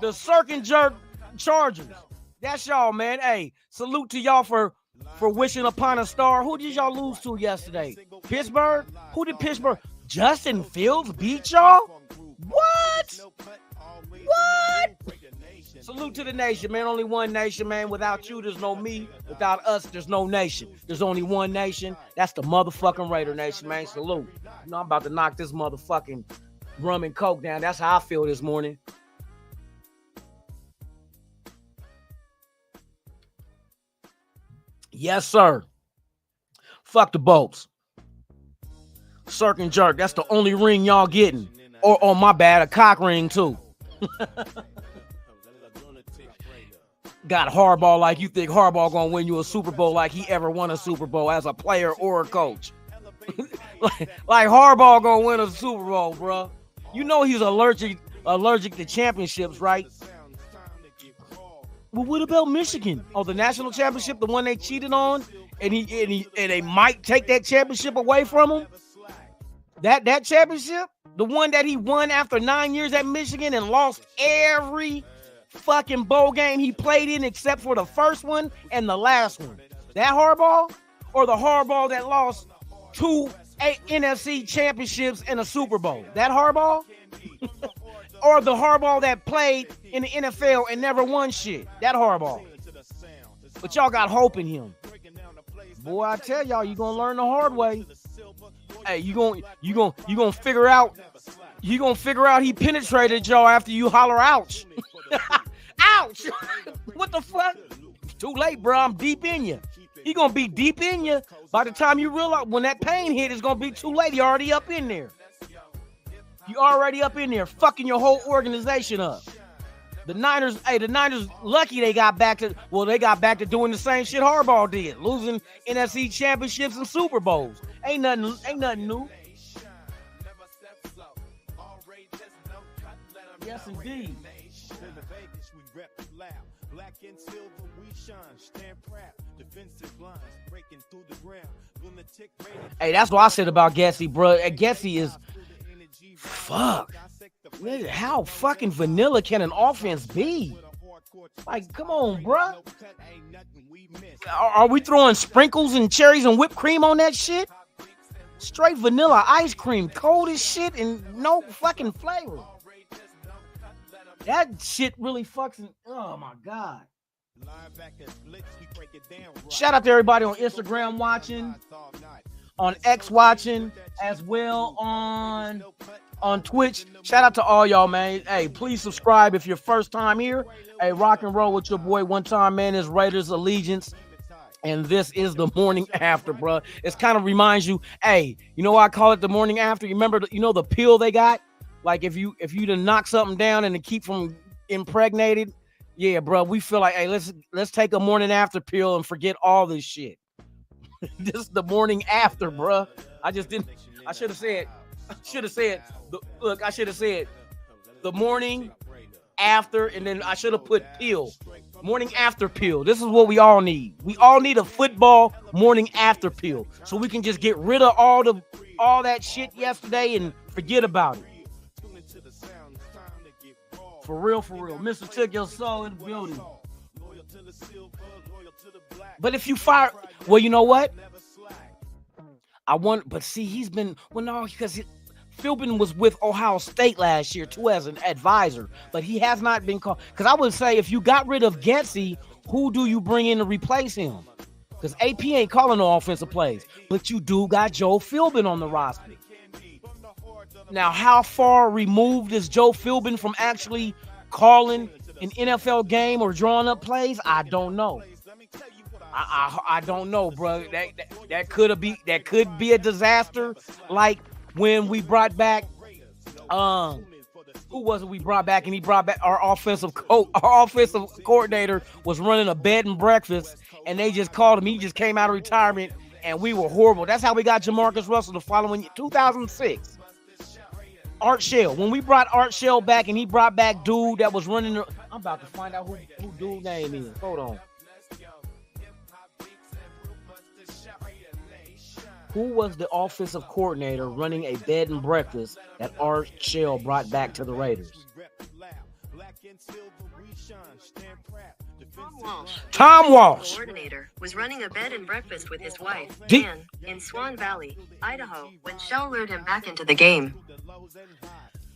The circ and jerk Chargers. That's y'all, man. Hey, salute to y'all for wishing upon a star. Who did y'all lose to yesterday? Pittsburgh? Who did Pittsburgh? Justin Fields beat y'all? What? Salute to the nation, man. Only one nation, man. Without you, there's no me. Without us, there's no nation. There's only one nation. That's the motherfucking Raider Nation, man. Salute. You know, I'm about to knock this motherfucking rum and coke down. That's how I feel this morning. Yes, sir. Fuck the boats. Circ and jerk. That's the only ring y'all getting. Or, oh, my bad, a cock ring, too. Got Harbaugh like you think Harbaugh gonna win you a Super Bowl like he ever won a Super Bowl as a player or a coach. like Harbaugh gonna win a Super Bowl, bro. You know he's allergic to championships, right? Well, what about Michigan? Oh, the national championship, the one they cheated on, and they might take that championship away from him. That championship, the one that he won after 9 years at Michigan and lost every fucking bowl game he played in except for the first one and the last one. That Harbaugh, or the Harbaugh that lost 2 NFC championships and a Super Bowl? That Harbaugh? Or the Harbaugh that played in the NFL and never won shit? That Harbaugh. But y'all got hope in him. Boy, I tell y'all, you gonna learn the hard way. Hey, you gonna figure out he penetrated y'all after you holler ouch. Ouch! What the fuck? Too late, bro. I'm deep in you. He gonna be deep in you. By the time you realize when that pain hit, it's gonna be too late. He already up in there. You already up in there, fucking your whole organization up. The Niners lucky they got back to doing the same shit Harbaugh did, losing NFC championships and Super Bowls. Ain't nothing new. Yes, indeed. Hey, that's what I said about Getsy, bro. Getsy is fuck. How fucking vanilla can an offense be? Like, come on, bro. Are we throwing sprinkles and cherries and whipped cream on that shit? Straight vanilla ice cream, cold as shit and no fucking flavor. That shit really fucks. Oh my God. Shout out to everybody on Instagram watching, on X watching, as well on Twitch. Shout out to all y'all, man. Hey, please subscribe if you're first time here. Hey, rock and roll with your boy one time, man. It's Raiders Allegiance. And this is the morning after, bro. It kind of reminds you, hey, you know why I call it the morning after? You remember, the pill they got? Like if you done knock something down and to keep from impregnated, yeah, bro. We feel like, hey, let's take a morning after pill and forget all this shit. This is the morning after, bro. I should have said the morning after, and then I should have put pill. Morning after pill. This is what we all need. We all need a football morning after pill, so we can just get rid of all that shit yesterday and forget about it. For real. Mr. Took Your Soul in the building. But if you fire, well, you know what? But see, he's been, because Philbin was with Ohio State last year too as an advisor, but he has not been called. Because I would say if you got rid of Getsy, who do you bring in to replace him? Because AP ain't calling no offensive plays, but you do got Joe Philbin on the roster. Now, how far removed is Joe Philbin from actually calling an NFL game or drawing up plays? I don't know. I don't know, bro. That could be a disaster. Like when we brought back who was it we brought back, and he brought back our offensive coordinator was running a bed and breakfast, and they just called him. He just came out of retirement, and we were horrible. That's how we got Jamarcus Russell the following year, 2006. Art Shell. When we brought Art Shell back, and he brought back dude that was running the, I'm about to find out who dude's name is. Hold on. Who was the offensive coordinator running a bed and breakfast that Art Shell brought back to the Raiders? Tom Walsh. The coordinator was running a bed and breakfast with his wife, D- Ann, in Swan Valley, Idaho, when Shell lured him back into the game.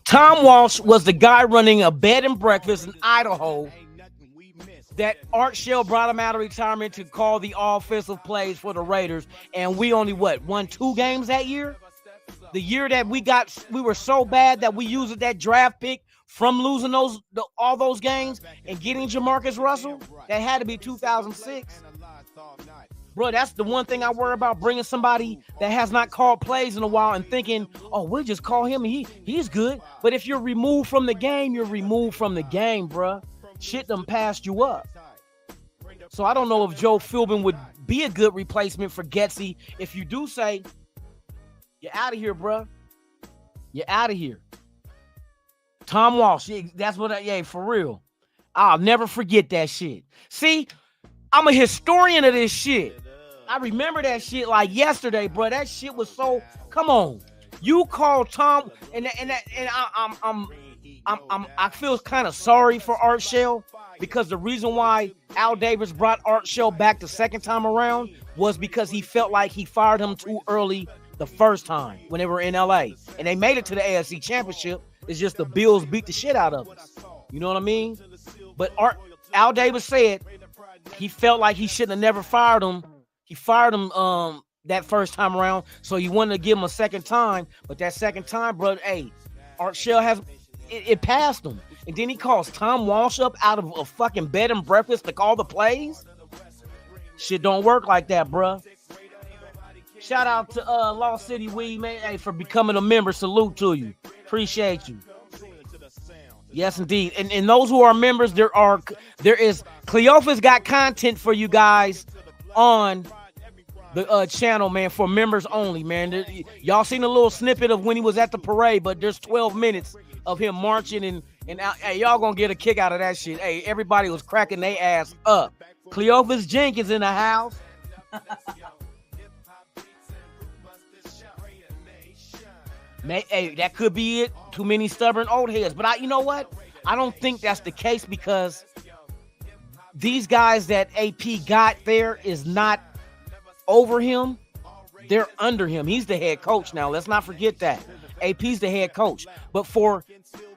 Tom Walsh was the guy running a bed and breakfast in Idaho that Art Shell brought him out of retirement to call the offensive plays for the Raiders. And we only, won 2 games that year? The year that we were so bad that we used that draft pick from losing all those games and getting Jamarcus Russell? That had to be 2006. Bro, that's the one thing I worry about, bringing somebody that has not called plays in a while and thinking, oh, we'll just call him and he's good. But if you're removed from the game, you're removed from the game, bro. Shit done passed you up. So I don't know if Joe Philbin would be a good replacement for Getsy. If you do say, you're out of here, bro. You're out of here. Tom Walsh, that's what for real. I'll never forget that shit. See, I'm a historian of this shit. I remember that shit like yesterday, bro. That shit was so, come on. You call Tom, and I feel kind of sorry for Art Shell, because the reason why Al Davis brought Art Shell back the second time around was because he felt like he fired him too early the first time when they were in LA, and they made it to the AFC Championship. It's just the Bills beat the shit out of us. You know what I mean? But Al Davis said he felt like he shouldn't have never fired him. He fired him that first time around, so he wanted to give him a second time. But that second time, brother, Art Shell has it passed him. And then he calls Tom Walsh up out of a fucking bed and breakfast to call the plays. Shit don't work like that, bruh. Shout out to Lost City Weed, man, for becoming a member. Salute to you. Appreciate you. Yes, indeed. And those who are members, there is Cleophas got content for you guys on the channel, man, for members only, man. Y'all seen a little snippet of when he was at the parade, but there's 12 minutes of him marching and out. Hey, y'all gonna get a kick out of that shit. Hey, everybody was cracking their ass up. Cleophas Jenkins in the house. Hey, that could be it. Too many stubborn old heads. But you know what? I don't think that's the case, because these guys that AP got there is not over him. They're under him. He's the head coach now. Let's not forget that. AP's the head coach. But for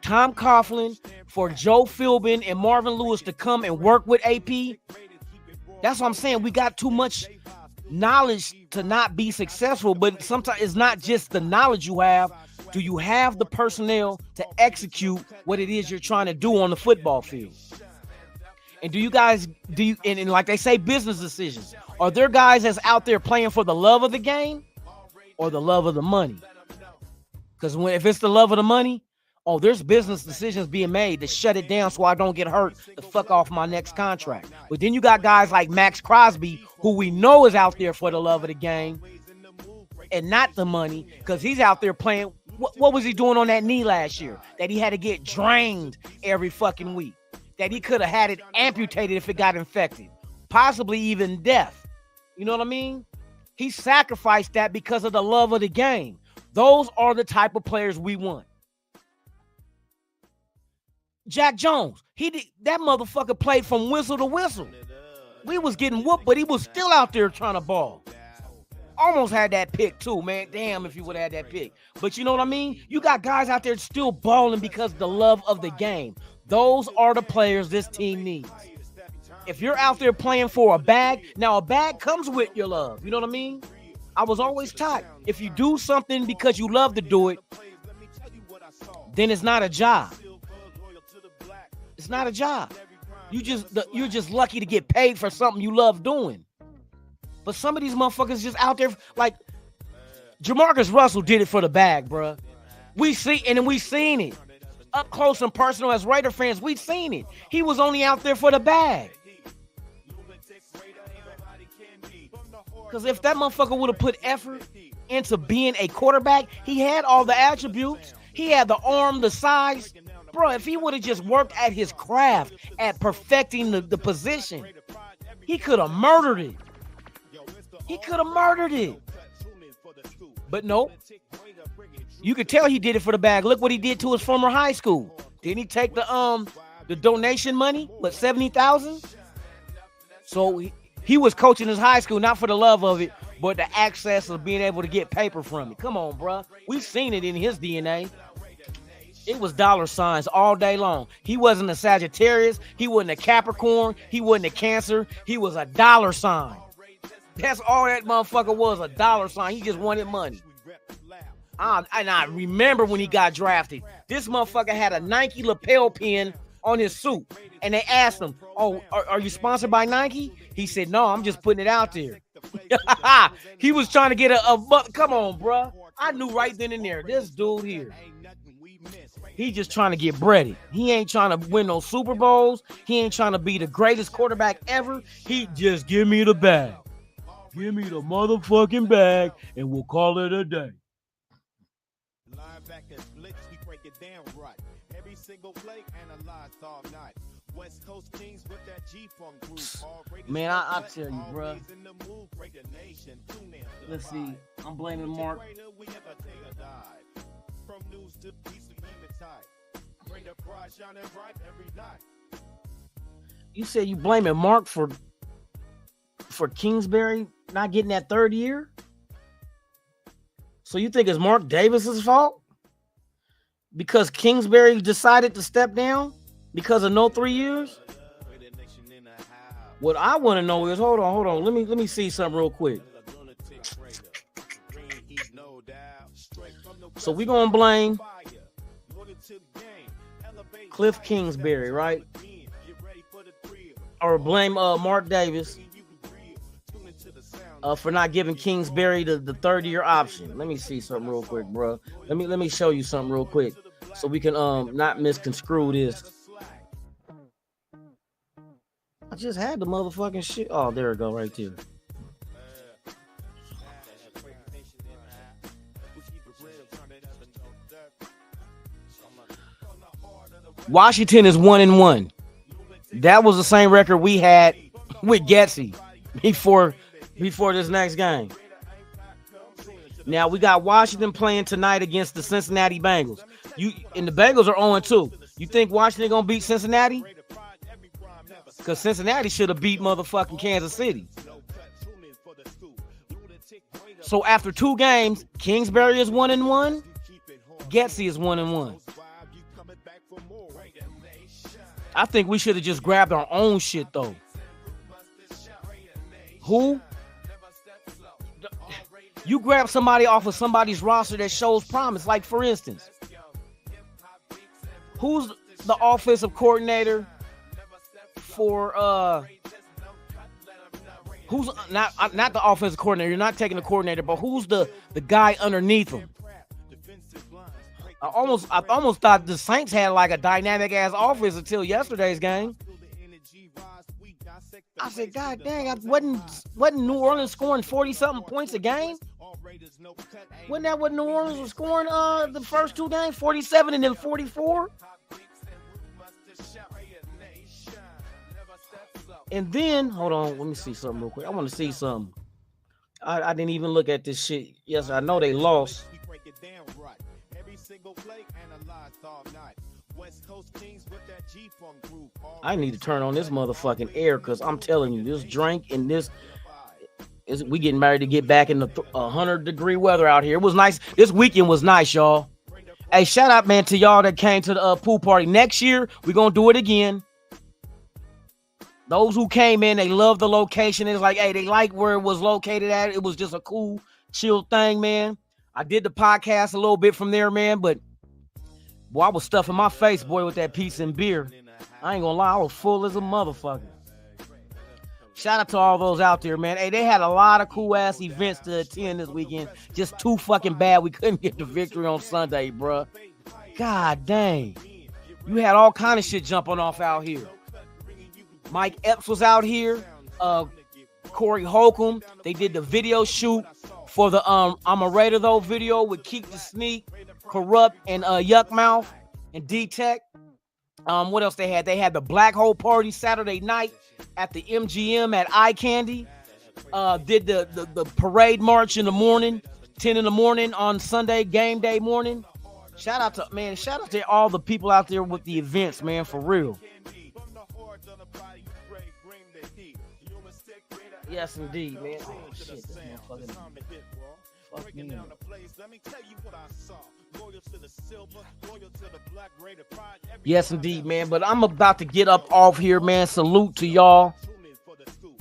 Tom Coughlin, for Joe Philbin and Marvin Lewis to come and work with AP, that's what I'm saying. We got too much knowledge to not be successful. But sometimes it's not just the knowledge you have. Do you have the personnel to execute what it is you're trying to do on the football field? And and like they say, business decisions. Are there guys that's out there playing for the love of the game or the love of the money? Because if it's the love of the money, there's business decisions being made to shut it down so I don't get hurt, to fuck off my next contract. But then you got guys like Max Crosby, who we know is out there for the love of the game and not the money, because he's out there playing. What was he doing on that knee last year that he had to get drained every fucking week? That he could have had it amputated if it got infected, possibly even death. You know what I mean? He sacrificed that because of the love of the game. Those are the type of players we want. Jack Jones, that motherfucker played from whistle to whistle. We was getting whooped, but he was still out there trying to ball. Almost had that pick too, man. Damn if he would have had that pick. But you know what I mean? You got guys out there still balling because of the love of the game. Those are the players this team needs. If you're out there playing for a bag, now a bag comes with your love. You know what I mean? I was always taught, if you do something because you love to do it, then it's not a job. It's not a job. You're just lucky to get paid for something you love doing. But some of these motherfuckers just out there like Jamarcus Russell did it for the bag, bruh. We seen it. Up close and personal as Raider fans, we've seen it. He was only out there for the bag. Because if that motherfucker would have put effort into being a quarterback, he had all the attributes. He had the arm, the size. Bro, if he would have just worked at his craft, at perfecting the position, he could have murdered it. But nope. You could tell he did it for the bag. Look what he did to his former high school. Didn't he take the donation money? What, $70,000? So he was coaching his high school not for the love of it, but the access of being able to get paper from it. Come on, bro. We've seen it in his DNA. It was dollar signs all day long. He wasn't a Sagittarius. He wasn't a Capricorn. He wasn't a Cancer. He was a dollar sign. That's all that motherfucker was, a dollar sign. He just wanted money. And I remember when he got drafted, this motherfucker had a Nike lapel pin on his suit. And they asked him, oh, are you sponsored by Nike? He said, no, I'm just putting it out there. He was trying to get come on, bro. I knew right then and there, this dude here, he just trying to get breaded. He ain't trying to win no Super Bowls. He ain't trying to be the greatest quarterback ever. He just give me the bag. Give me the motherfucking bag, and we'll call it a day. Linebackers blitz, we break it down right. Every single play analyzed all night. West Coast Kings with that G-Funk group. Man, I tell you, bro. Let's see. I'm blaming Mark. From news to peace, we keep it tight. Bring the pride, shining bright every night. You said you blaming Mark for Kingsbury not getting that third year? So you think it's Mark Davis's fault? Because Kingsbury decided to step down because of no 3 years? What I want to know is, hold on. Let me see something real quick. So we're going to blame Cliff Kingsbury, right? Or blame Mark Davis for not giving Kingsbury the third-year option. Let me see something real quick, bro. Let me show you something real quick so we can not misconstrue this. I just had the motherfucking shit. Oh, there it go right there. Washington is 1-1. That was the same record we had with Getsy before this next game. Now we got Washington playing tonight against the Cincinnati Bengals. And the Bengals are 0-2. You think Washington gonna beat Cincinnati? Because Cincinnati should have beat motherfucking Kansas City. So after 2 games, Kingsbury is 1-1. Getsy is 1-1. I think we should have just grabbed our own shit though. Who? You grab somebody off of somebody's roster that shows promise. Like for instance, who's the offensive coordinator for who's not the offensive coordinator? You're not taking the coordinator, but who's the guy underneath him? I almost thought the Saints had like a dynamic ass offense until yesterday's game. I said, God dang, wasn't New Orleans scoring 40-something points a game? Wasn't that what New Orleans was scoring the first 2 games? 47 and then 44? And then, hold on, let me see something real quick. I want to see something. I didn't even look at this shit. Yes, I know they lost. I need to turn on this motherfucking air because I'm telling you, this drink and this is we getting married to get back in the 100-degree weather out here. It was nice. This weekend was nice, y'all. Hey, shout out, man, to y'all that came to the pool party. Next year, we're going to do it again. Those who came in, they loved the location. It's like, hey, they like where it was located at. It was just a cool, chill thing, man. I did the podcast a little bit from there, man, but boy, I was stuffing my face, boy, with that pizza and beer. I ain't gonna lie, I was full as a motherfucker. Shout out to all those out there, man. Hey, they had a lot of cool ass events to attend this weekend. Just too fucking bad we couldn't get the victory on Sunday, bruh. God dang. You had all kind of shit jumping off out here. Mike Epps was out here. Corey Holcomb. They did the video shoot for the I'm a Raider though video with Keek the Sneak, Corrupt, and Yuck Mouth and D-Tech. What else they had? They had the Black Hole Party Saturday night at the MGM at Eye Candy. Did the parade march in the morning, 10 in the morning on Sunday, game day morning. Shout out to all the people out there with the events, man, for real. Yes, indeed, man. Oh, shit, this motherfucker. Fuck me. Yes, indeed, man. But I'm about to get up off here, man. Salute to y'all.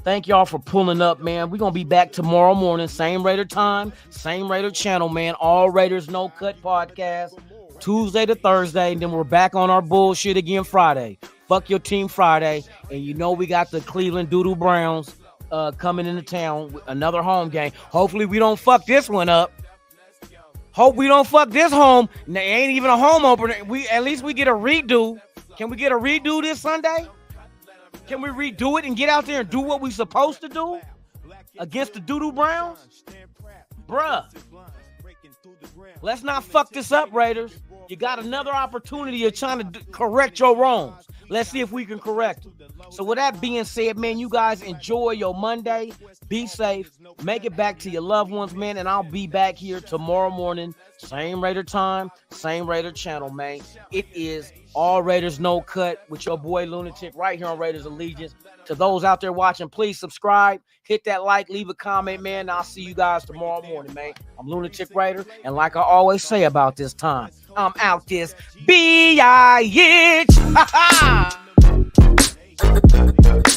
Thank y'all for pulling up, man. We're going to be back tomorrow morning. Same Raider time, same Raider channel, man. All Raiders No Cut podcast. Tuesday to Thursday. And then we're back on our bullshit again Friday. Fuck your team Friday. And you know we got the Cleveland Doodle Browns coming into town with another home game. Hopefully we don't fuck this one up. Hope we don't fuck this home. It ain't even a home opener. At least we get a redo. Can we get a redo this Sunday? Can we redo it and get out there and do what we supposed to do against the Doodle Browns? Bruh. Let's not fuck this up, Raiders. You got another opportunity of trying to correct your wrongs. Let's see if we can correct them. So with that being said, man, you guys enjoy your Monday. Be safe. Make it back to your loved ones, man. And I'll be back here tomorrow morning. Same Raider time, same Raider channel, man. It is All Raiders No Cut with your boy Lunatic right here on Raiders Allegiance. To those out there watching, please subscribe, hit that like, leave a comment, man. And I'll see you guys tomorrow morning, man. I'm Lunatic Raider. And like I always say about this time, I'm out this bitch. Ha ha! Hey, hey, hey,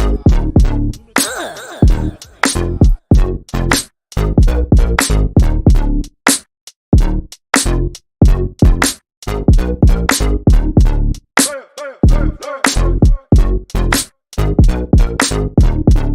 hey.